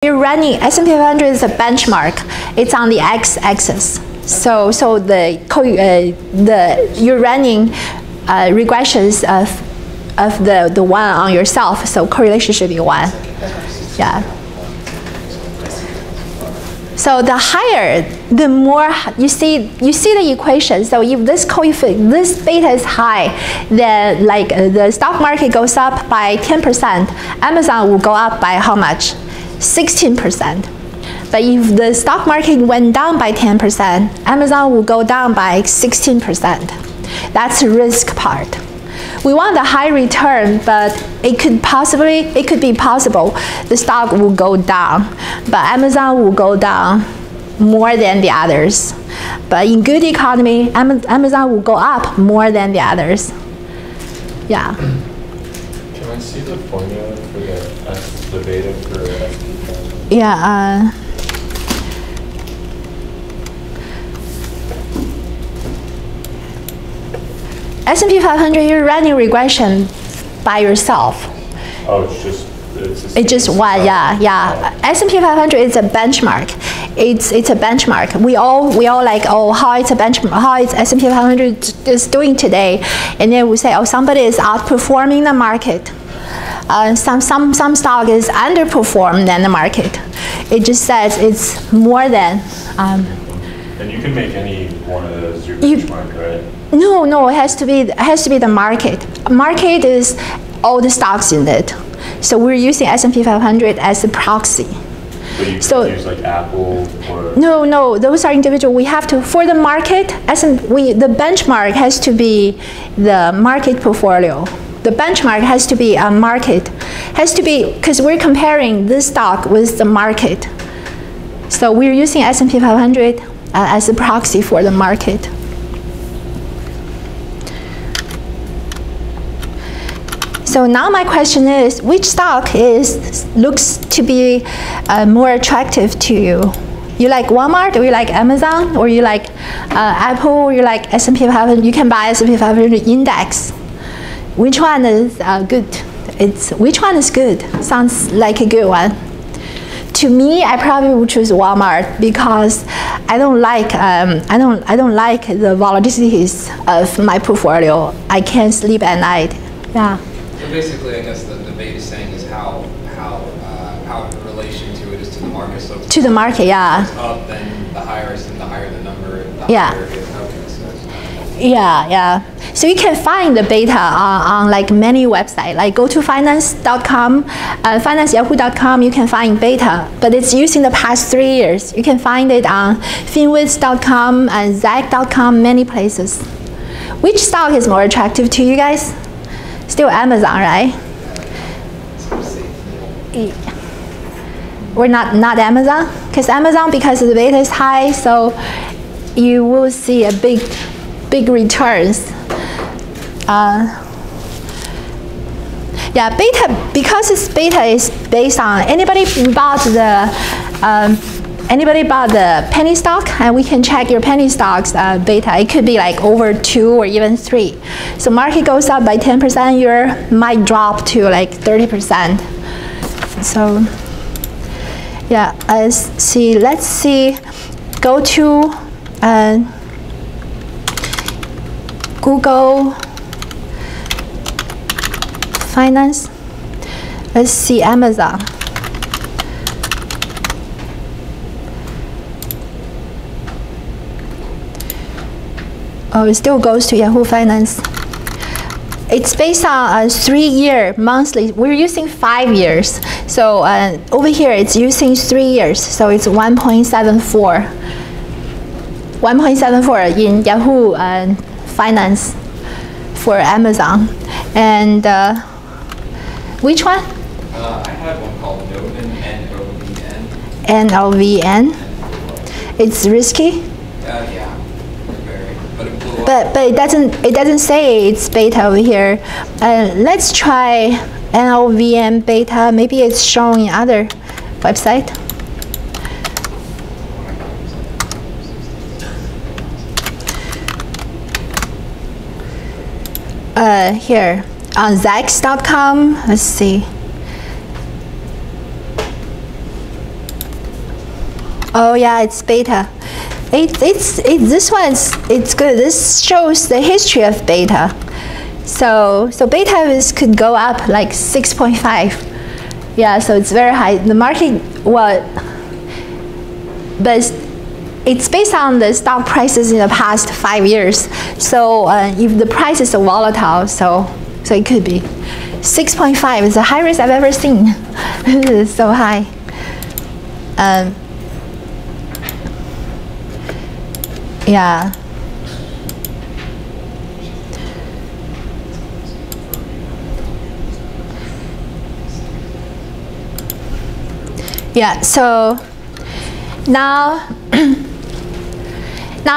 You're running S&P 500 is a benchmark. It's on the x-axis. So you're running regressions of the one on yourself. So correlation should be 1. Yeah. So the higher, the more you see the equation. So if this coefficient, this beta is high, then like the stock market goes up by 10%, Amazon will go up by how much? 16%. But if the stock market went down by 10%, Amazon will go down by 16%. That's the risk part. We want the high return, but it could be possible the stock will go down, but Amazon will go down more than the others. But in good economy, Amazon will go up more than the others. Yeah. Can I see the formula for the beta for S&P? Yeah. S&P 500, you're running regression by yourself. Oh, it's just one, yeah. S&P 500 is a benchmark. It's a benchmark. We all like, oh, how it's a benchmark, how it's S&P 500 is doing today, and then we say, oh, somebody is outperforming the market. Some stock is underperformed than the market. It just says it's more than. And you can make any one of those your benchmark, right? No, it has to be the market. Market is all the stocks in it. So we're using S&P 500 as a proxy. But you can use like Apple or... No, those are individual. We have to, for the market, the benchmark has to be the market portfolio. The benchmark has to be a market. Has to be, because we're comparing this stock with the market. So we're using S&P 500 as a proxy for the market. So now my question is, which stock looks to be more attractive to you? You like Walmart, or you like Amazon, or you like Apple, or you like S&P 500? You can buy S&P 500 index. Which one is good? Which one is good? Sounds like a good one. To me, I probably would choose Walmart because I don't like the volatilities of my portfolio. I can't sleep at night. Yeah. So basically, I guess the debate is saying is how in relation to it is to the market. So to the market, yeah. It's up, then the higher is, and the higher the number, the yeah. higher it is. Okay, so yeah. So you can find the beta on like many websites, like go to finance.com, financeyahoo.com, you can find beta, but it's using the past 3 years. You can find it on fin301.com and zag.com, many places. Which stock is more attractive to you guys? Still Amazon, right? We're not Amazon? Because Amazon, because the beta is high, so you will see a big returns. Yeah, beta, because beta is based on anybody bought the penny stock, and we can check your penny stocks beta. It could be like over 2 or even 3. So market goes up by 10%, your might drop to like 30%. So yeah, let's see. Go to Google Finance. Let's see Amazon. Oh, it still goes to Yahoo Finance. It's based on a 3-year monthly. We're using 5 years. So over here, it's using 3 years. So it's 1.74. 1.74 in Yahoo Finance for Amazon. And which one? I have one called Novin, N-O-V-N. N-O-V-N. It's risky. Yeah. But it doesn't say it's beta over here. Let's try NOVM beta. Maybe it's shown in other website. Here on zax.com. Let's see. Oh yeah, it's beta. This it's good. This shows the history of beta. So beta could go up like 6.5. Yeah, so it's very high. The market, well, but it's based on the stock prices in the past 5 years. So if the price is so volatile, so it could be 6.5 is the highest I've ever seen. It's so high. Yeah. Yeah, so now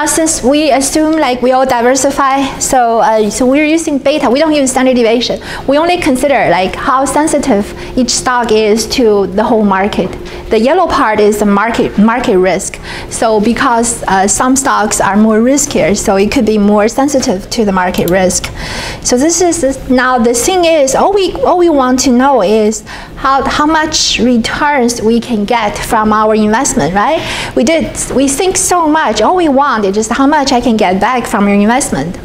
since we assume like we all diversify, so we're using beta. We don't use standard deviation. We only consider like how sensitive each stock is to the whole market. The yellow part is the market risk. So because some stocks are more riskier, so it could be more sensitive to the market risk. So this is now the thing is all we want to know is how much returns we can get from our investment, right? We think so much. All we want is just how much I can get back from my investment,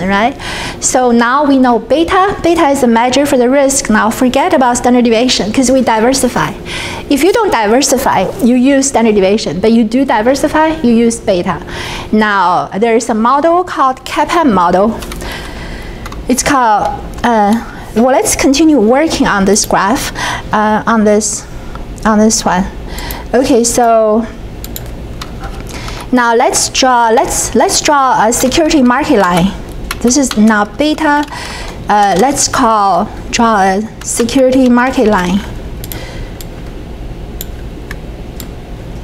right? So now we know beta. Beta is a measure for the risk. Now forget about standard deviation because we diversify. If you don't diversify, you use standard deviation, but you do diversify, you use beta. Now there is a model called CAPM model. It's called well, let's continue working on this graph, on this one. Okay, so now let's draw a security market line. This is now beta. Let's draw a security market line.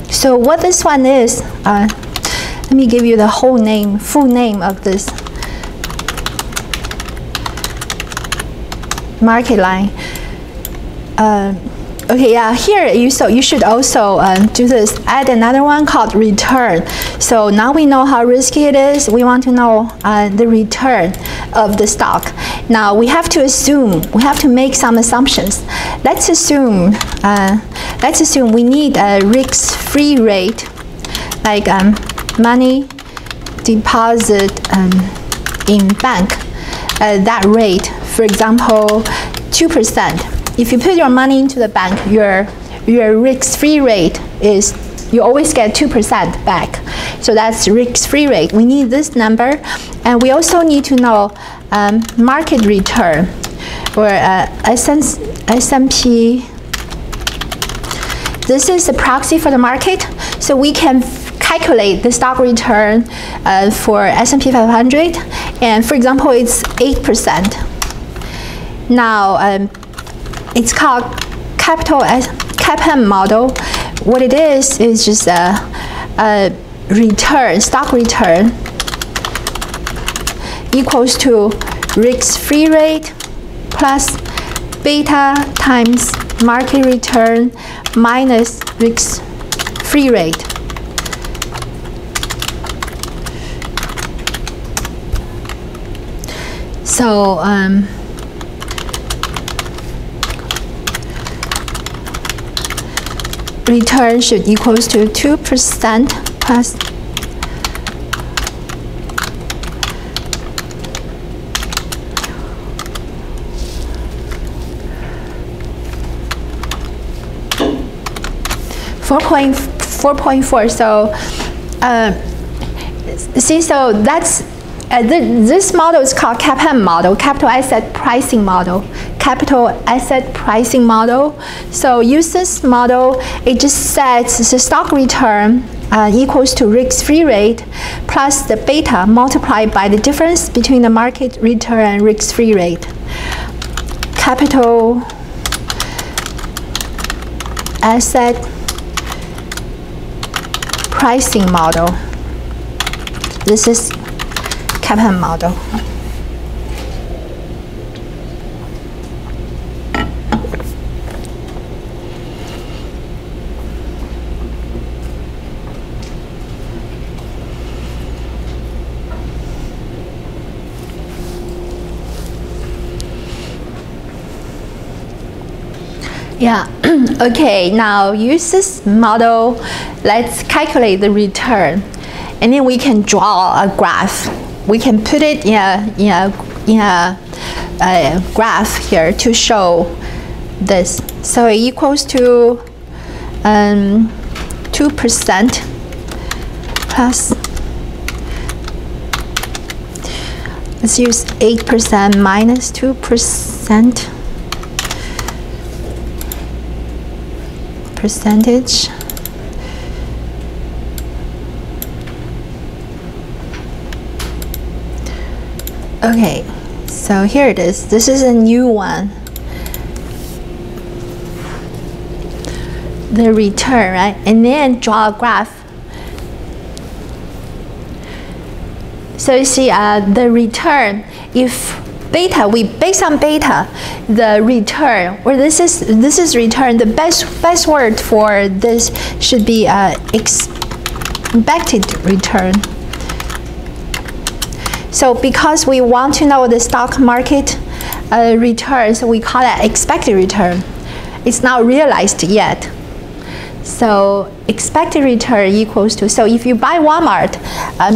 So what this one is, let me give you the full name of this market line. Okay, yeah, here you should also do this, add another one called return. So now we know how risky it is. We want to know the return of the stock. Now we have to make some assumptions. Let's assume we need a risk-free rate, like money deposit in bank. That rate, for example, 2%. If you put your money into the bank, your risk-free rate is you always get 2% back. So that's risk-free rate. We need this number, and we also need to know market return, or S&P. This is a proxy for the market, so we can calculate the stock return for S&P 500, and for example, it's 8%. Now, it's called CAPM model. What it is just a return, stock return equals to risk-free rate plus beta times market return minus risk-free rate. So return should equals to 2% plus $4.4. So see, so that's this model is called CAPM model, capital asset pricing model. So use this model, it just sets the stock return equals to risk-free rate plus the beta multiplied by the difference between the market return and risk-free rate. Capital asset pricing model. This is CAPM model. Yeah. Okay, now use this model. Let's calculate the return. And then we can draw a graph. We can put it in a graph here to show this. So it equals to 2% plus, let's use 8% minus 2% percentage. Okay, so here it is. This is a new one. The return, right? And then draw a graph. So you see the return, if beta, based on beta, the return, or this is return, the best word for this should be expected return. So because we want to know the stock market return, so we call it expected return. It's not realized yet. So expected return equals to, so if you buy Walmart,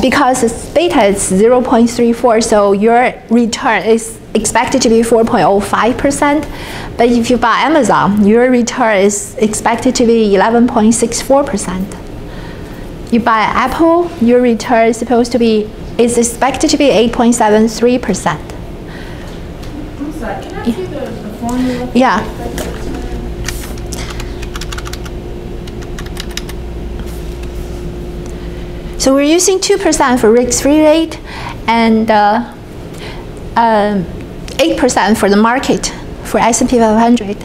because its beta is 0.34, so your return is expected to be 4.05%. But if you buy Amazon, your return is expected to be 11.64%. You buy Apple, your return is expected to be 8.73%. I'm sorry, can I see the formula? Yeah. So we're using 2% for risk-free rate and 8% for the market for S&P 500.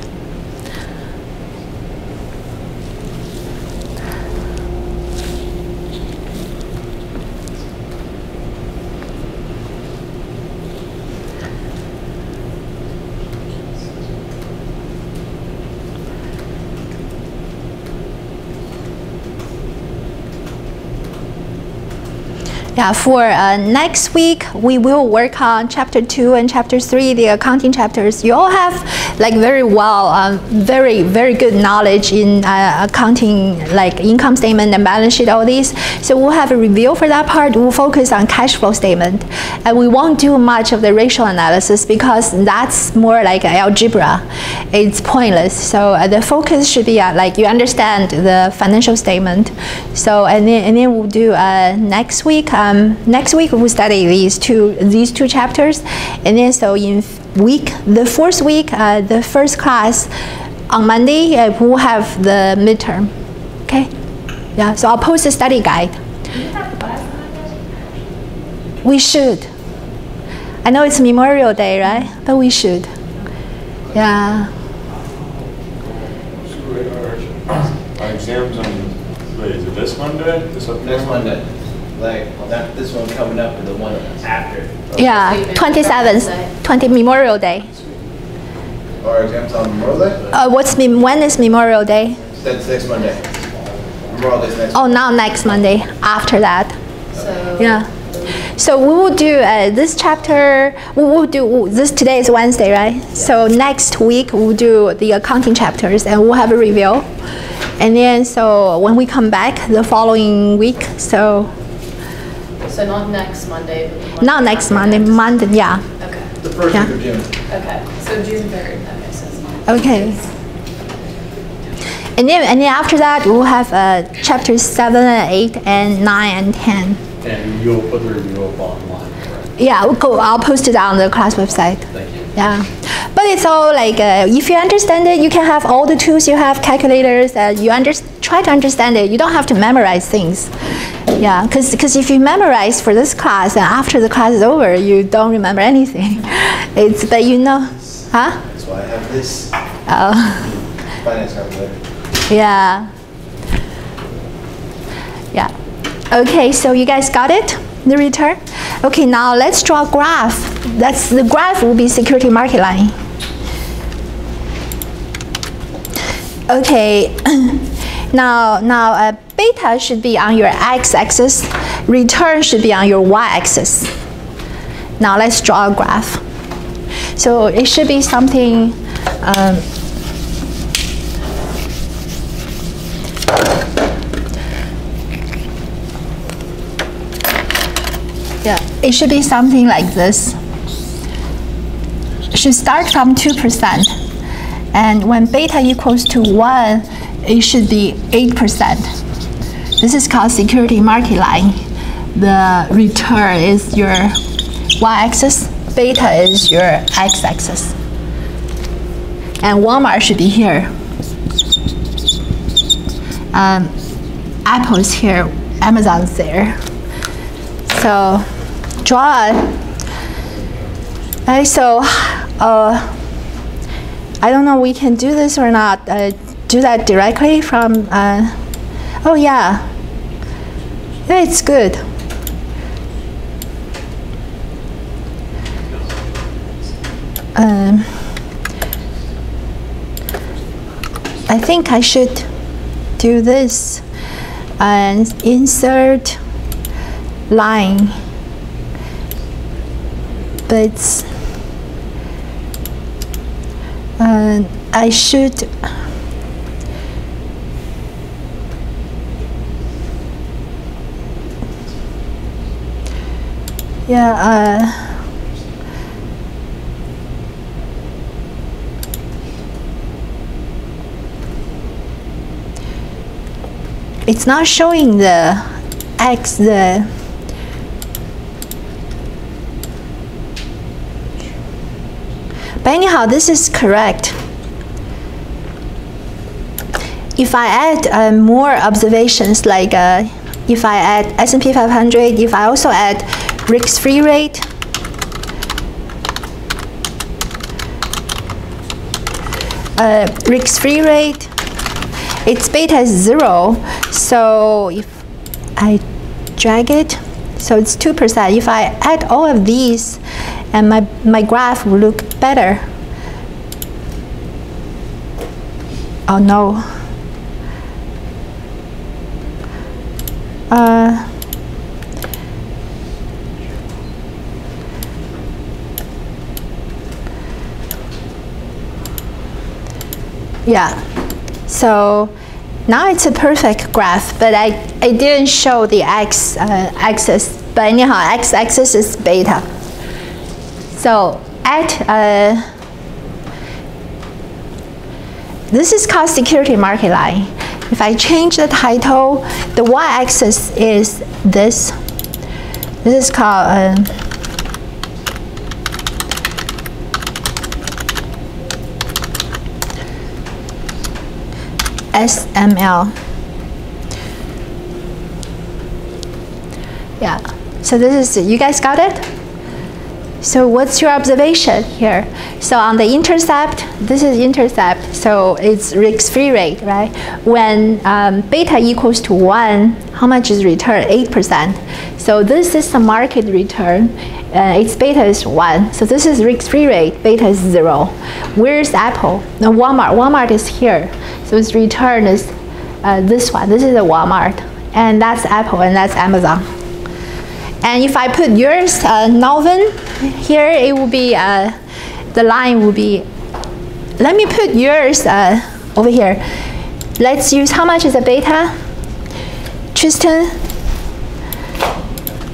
Yeah, for next week, we will work on chapter 2 and chapter 3, the accounting chapters. You all have like very very good knowledge in accounting, like income statement and balance sheet, all these. So we'll have a review for that part. We'll focus on cash flow statement. And we won't do much of the ratio analysis because that's more like algebra. It's pointless. So the focus should be like you understand the financial statement. So and then we'll do next week. Next week we'll study these two chapters, and then so in the fourth week, the first class on Monday, we'll have the midterm. Okay, yeah. So I'll post a study guide. Do you have class Monday? We should. I know it's Memorial Day, right? But we should. Yeah. Our exams on, wait, is it this Monday? Next Monday. Like, not this one coming up, but the one after. Yeah, 27th, Memorial Day. Our exams on Memorial Day? When is Memorial Day? That's next Monday. Memorial Day's next. Oh, not next Monday. After that. So Yeah. So we will do this chapter. We will do this. Today is Wednesday, right? Yeah. So next week we'll do the accounting chapters, and we'll have a review. And then so when we come back the following week, so not next Monday. But not next Monday. Monday, yeah. Okay. The first Yeah. week of June. Okay. So June 3rd. That makes sense. Okay. And then after that we'll have chapters 7 and 8 and 9 and 10. And you'll put the review up online, correct? Yeah, I'll post it on the class website. Thank you. Yeah, but it's all like if you understand it, you can have all the tools. You have calculators. Try to understand it. You don't have to memorize things. Yeah, because if you memorize for this class and after the class is over, you don't remember anything. But you know, huh? That's why I have this Oh, finance calculator. yeah. Yeah. Okay, so you guys got it? The return? Okay, now let's draw a graph. The graph will be security market line. Okay, now beta should be on your x-axis, return should be on your y-axis. Now let's draw a graph. So it should be something Yeah, it should be something like this. It should start from 2%. And when beta equals to 1, it should be 8%. This is called security market line. The return is your y-axis, beta is your x-axis. And Walmart should be here. Apple's here, Amazon's there. So draw. So I don't know we can do this or not. Do that directly from. Oh yeah. Yeah, it's good. I think I should do this and insert line, but I should it's not showing the X, but anyhow, this is correct. If I add more observations, like if I add S&P 500, if I also add risk-free rate, its beta is 0. So if I drag it, so it's 2%. If I add all of these, and my graph will look better. Oh no. Yeah, so now it's a perfect graph, but I didn't show the x-axis, but anyhow, x-axis is beta. So this is called security market line. If I change the title, the y-axis is this. This is called SML. Yeah, so this is, you guys got it? So what's your observation here? So on the intercept, this is intercept, so it's risk-free rate, right? When beta equals to 1, how much is return? 8%. So this is the market return. Its beta is 1. So this is risk-free rate, beta is 0. Where's Apple? No, Walmart. Walmart is here. So its return is this one. This is a Walmart. And that's Apple, and that's Amazon. And if I put yours, Novin, here, it will be, the line will be, let me put yours over here. Let's use, how much is the beta? Tristan,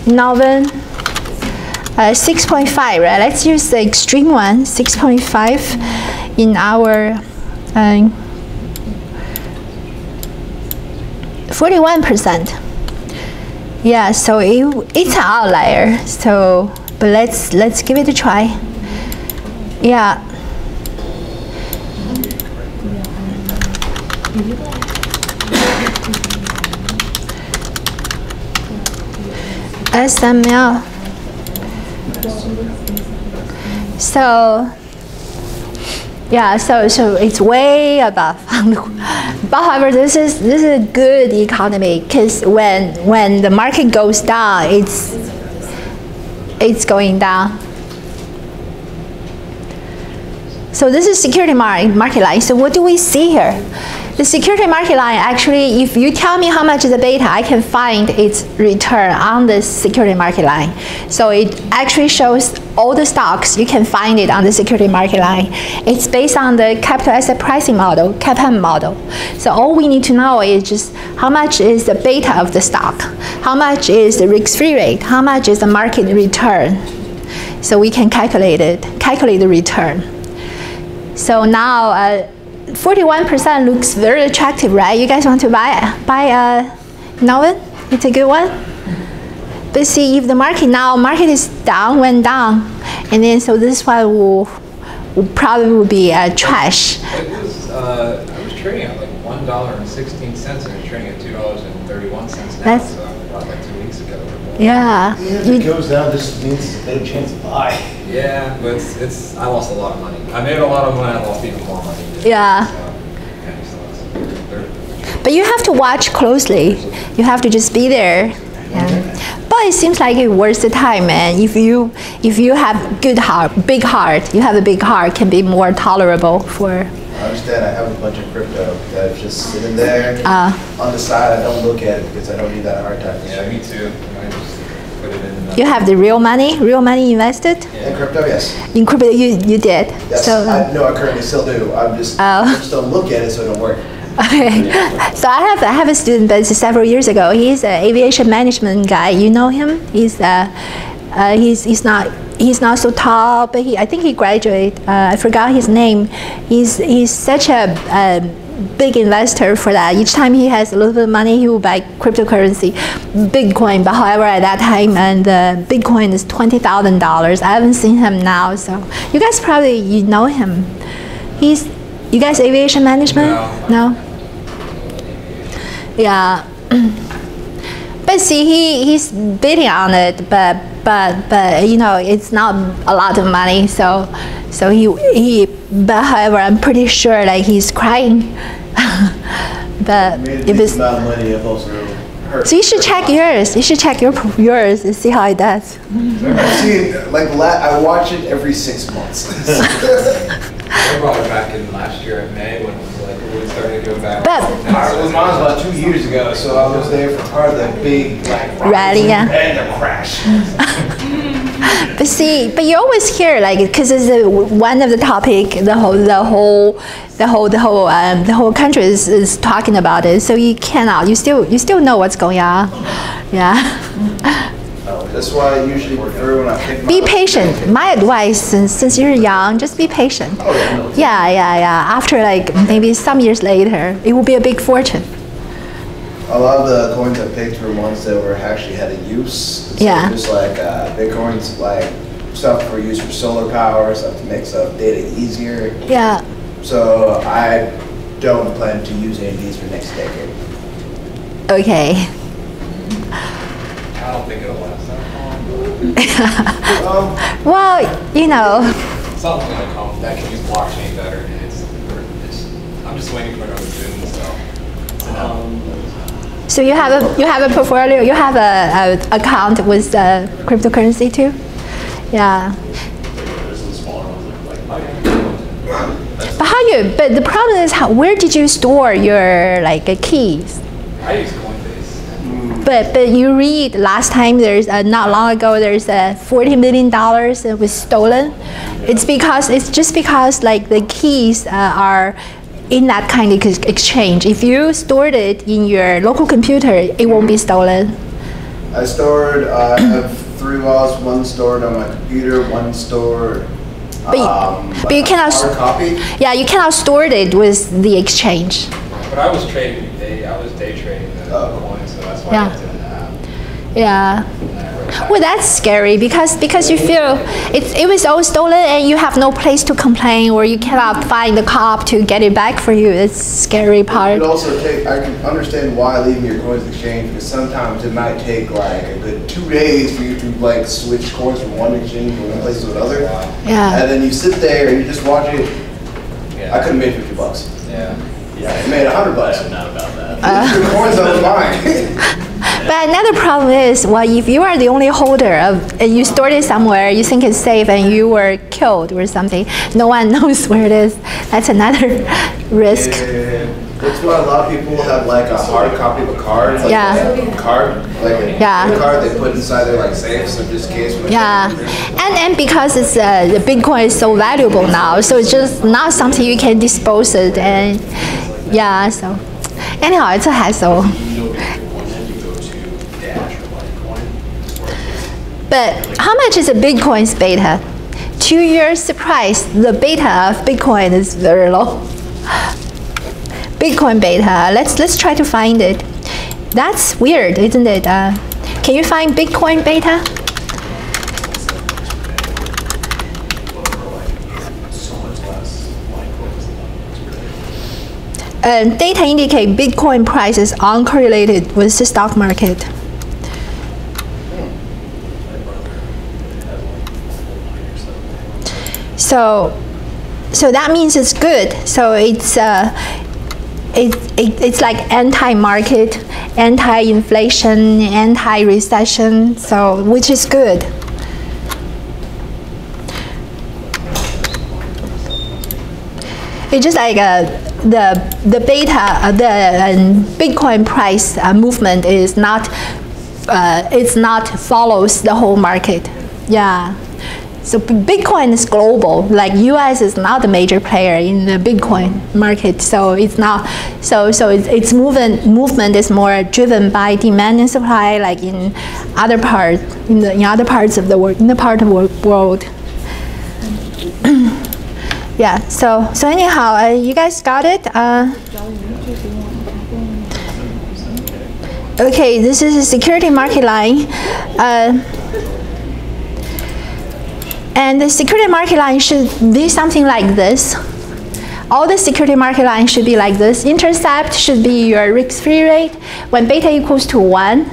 Novin, 6.5, right? Let's use the extreme one, 6.5 in our 41%. Yeah, so it's an outlier. So, but let's give it a try. Yeah. SML. So yeah, so it's way above. But however, this is a good economy, because when the market goes down, it's going down. So this is security market line. So what do we see here? The security market line, actually, if you tell me how much is the beta, I can find its return on the security market line. So it actually shows all the stocks. You can find it on the security market line. It's based on the capital asset pricing model, CAPM model. So all we need to know is just how much is the beta of the stock, how much is the risk-free rate, how much is the market return. So we can calculate the return. So now, 41% looks very attractive, right? You guys want to buy Novin? It's a good one. But see, if the market is down, went down, and then so this one will probably be trash. It was, I was trading at like $1.16 and it's trading at $2.31 now. That's, so I bought like 2 weeks ago. Yeah. If it goes down, this means it's a better chance to buy. Yeah, but I lost a lot of money. I made a lot of money, I lost even more money. Yeah. But you have to watch closely. You have to just be there. Yeah. But it seems like it's worth the time, man. If you have good heart, big heart, you have a big heart, can be more tolerable for. I understand. I have a bunch of crypto that's just sitting there on the side. I don't look at it because I don't need that hard time. Yeah, me too. I just put it in. You have the real money invested? Yeah. In crypto, yes. In crypto, you did. Yes, So, I currently still do. I just don't look at it, so it don't work. Okay. So I have a student, but it's several years ago. He's an aviation management guy. You know him? He's not so tall, but I think he graduated. I forgot his name. He's such a big investor for that. Each time he has a little bit of money, he will buy cryptocurrency, Bitcoin. But however, at that time, and Bitcoin is $20,000. I haven't seen him now, so you guys probably know him. You guys aviation management? No? Yeah. But see, he's bidding on it, but you know, it's not a lot of money, so but however, I'm pretty sure like he's crying. But if it's not money, it also hurts. so you should check yours. You should check yours and see how it does. I've seen, like, I watch it every 6 months. I brought it back in last year in May when it was like really starting to go back. But Mine was about 2 years ago, so I was there for part of the big like Rally, yeah. and the crash. But see, but you always hear like, because it's one of the topic, the whole country is talking about it. So you cannot, you still know what's going on. Yeah. That's why I usually prefer when I pick. Be patient. My advice, since you're young, just be patient. Yeah. After like maybe some years later, it will be a big fortune. A lot of the coins I picked were ones that were actually had a use. So Yeah. just like Bitcoin's like stuff for use for solar power, stuff to make stuff data easier. Yeah. So I don't plan to use any of these for next decade. Okay. I don't think it'll last that Well, you know. long. Something's gonna come that can use blockchain better, and I'm just waiting for another boom. So you have a portfolio. You have a account with cryptocurrency too. Yeah. This is a smaller one, like But how you? But the problem is, where did you store your like keys? I use Coinbase. But you read last time there's not long ago there's $40 million that was stolen. It's just because like the keys are in that kind of exchange. If you stored it in your local computer, it won't be stolen. I have 3 wallets, one stored on my computer, one stored. But you cannot. Hard copy. Yeah, you cannot store it with the exchange. But I was day trading the coins, so that's why Yeah. it's in the app. Yeah. And then I wrote back. Well, that's scary because you feel it was all stolen and you have no place to complain, or you cannot find the cop to get it back for you. It's scary part. It also I can understand why leaving your coins exchange, because sometimes it might take like a good 2 days for you to like switch coins from one exchange from one place to another. Yeah. And then you sit there and you just watch it. Yeah. I could have made $50. Yeah. I made $100. I'm not about that. Your coins I was buying. But another problem is, well, if you are the only holder of, and you stored it somewhere, you think it's safe, and you were killed or something, no one knows where it is. That's another risk. The That's why a lot of people have like a hard copy of a card. Like Yeah. a card, like a Yeah. card they put inside their like safe, so just in case. Yeah, and because it's the Bitcoin is so valuable now, so it's just not something you can dispose it, and yeah, so anyhow, it's a hassle. You know, Bitcoin, then you go to Dash or Litecoin. But how much is a Bitcoin's beta? To your surprise, the beta of Bitcoin is very low. Bitcoin beta. Let's try to find it. That's weird, isn't it? Can you find Bitcoin beta? So much less Litecoin. Data indicate Bitcoin price is uncorrelated with the stock market. So that means it's good. So it's like anti-market, anti-inflation, anti-recession. So which is good. It's just like the beta, the Bitcoin price movement is not it's not follows the whole market. Yeah. So Bitcoin is global. Like U.S. is not the major player in the Bitcoin market. So it's not. So its movement is more driven by demand and supply, like in other parts in other parts of the world, in the part of the world. Yeah. So anyhow, you guys got it. Okay, this is a security market line. And the security market line should be something like this. All the security market lines should be like this. Intercept should be your risk-free rate. When beta equals to 1,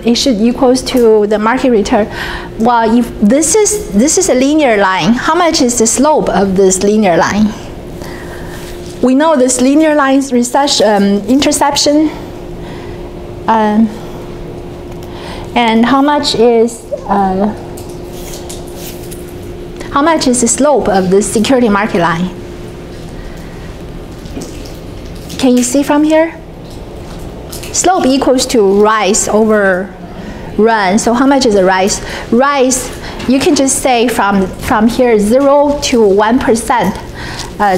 it should equals to the market return. Well, if this is a linear line, how much is the slope of this linear line? We know this linear line's interception. And how much is the slope of the security market line? Can you see from here? Slope equals to rise over run. So how much is the rise? Rise, you can just say from here 0 to 1%,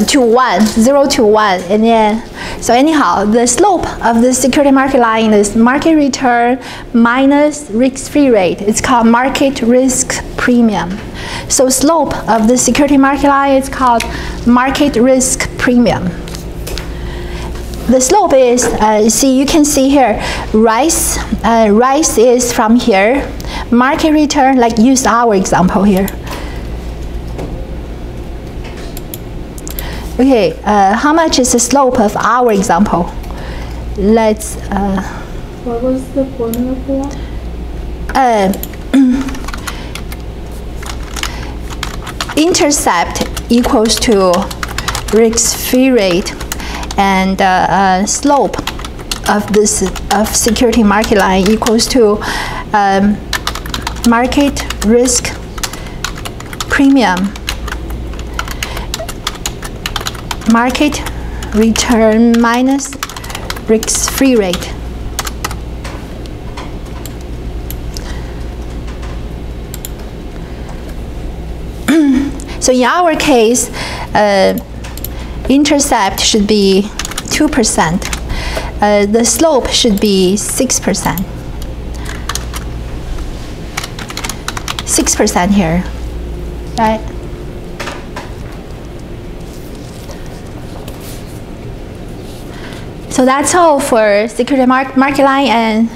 to 1, 0 to 1, and then, so anyhow, the slope of the security market line is market return minus risk-free rate. It's called market risk premium. So slope of the security market line is called market risk premium. The slope is, see, you can see here, rise is from here. Market return, like use our example here. Okay, how much is the slope of our example? Let's. What was the formula for that? Intercept equals to risk-free rate, and slope of this security market line equals to market risk premium, market return minus risk-free rate. So in our case, intercept should be 2%. The slope should be 6%. 6% here, right? So that's all for security market line and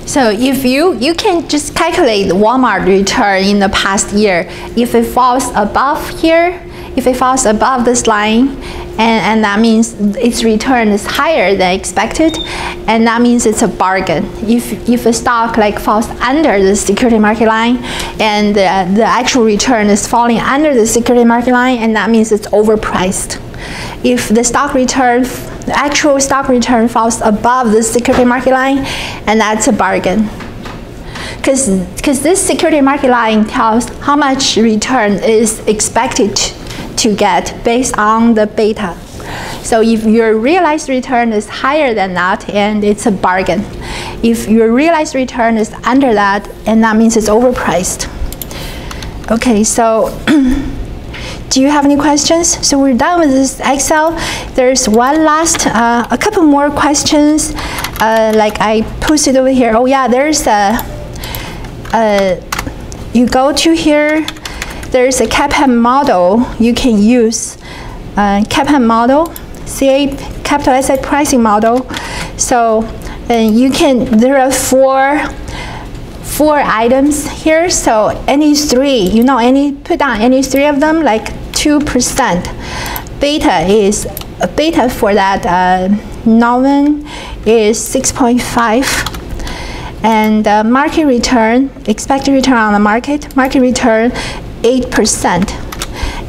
so if you can just calculate the Walmart return in the past year. If it falls above here, If it falls above this line, and that means its return is higher than expected, and that means it's a bargain. If a stock like falls under the security market line, and the actual return is falling under the security market line, and that means it's overpriced. If the actual stock return falls above the security market line, and that's a bargain. Because this security market line tells how much return is expected to get based on the beta. So if your realized return is higher than that, and it's a bargain. If your realized return is under that, and that means it's overpriced. Okay, so do you have any questions? So we're done with this Excel. There's one last, a couple more questions. Like I posted over here. Oh yeah, there's you go to here, there's a CAPM model you can use. CAPM model, CA capital asset pricing model. So you can, there are four items here. So any three, put down any three of them, like 2%. Beta for that Novin is 6.5. And market return, expected return on the market return 8%.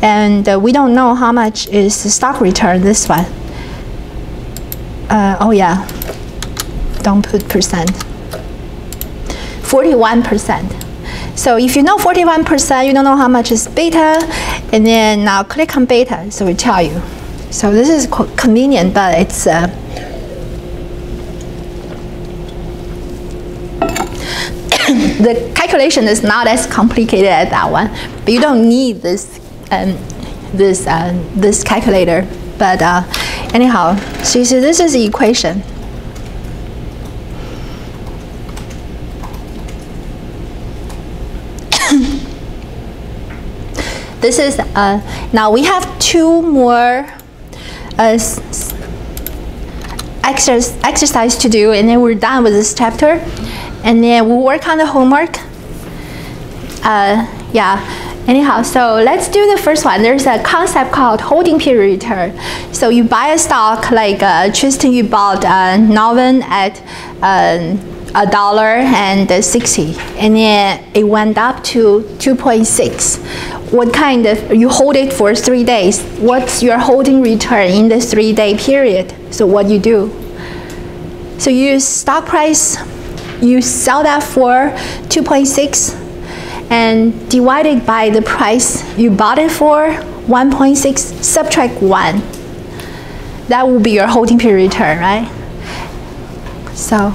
And we don't know how much is the stock return, this one. Oh yeah, don't put percent. 41%. So if you know 41%, you don't know how much is beta, and then now click on beta, so we tell you. So this is convenient, but it's the calculation is not as complicated as that one, but you don't need this this calculator. But anyhow, so you see this is the equation. This is now we have two more exercise to do, and then we're done with this chapter. And then we'll work on the homework. Yeah, anyhow, so let's do the first one. There's a concept called holding period return. So you buy a stock, like Tristan, you bought Novin at $1.60, and then it went up to 2.6. What kind of, you hold it for 3 days. What's your holding return in the 3-day period? So what you do? So you use stock price, you sell that for 2.6 and divide it by the price you bought it for, 1.6, subtract 1. That will be your holding period return, right? So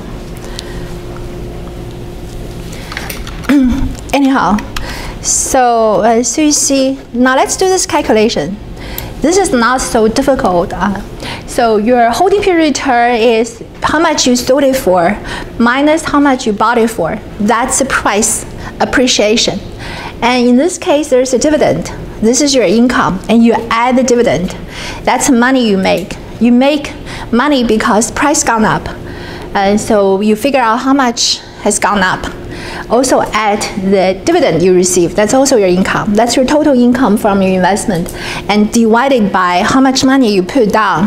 anyhow, so so you see, now let's do this calculation. This is not so difficult. So your holding period return is how much you sold it for minus how much you bought it for. That's the price appreciation. And in this case, there's a dividend. This is your income, and you add the dividend. That's money you make. You make money because price gone up. And so you figure out how much has gone up. Also add the dividend you receive. That's also your income. That's your total income from your investment. And divide it by how much money you put down.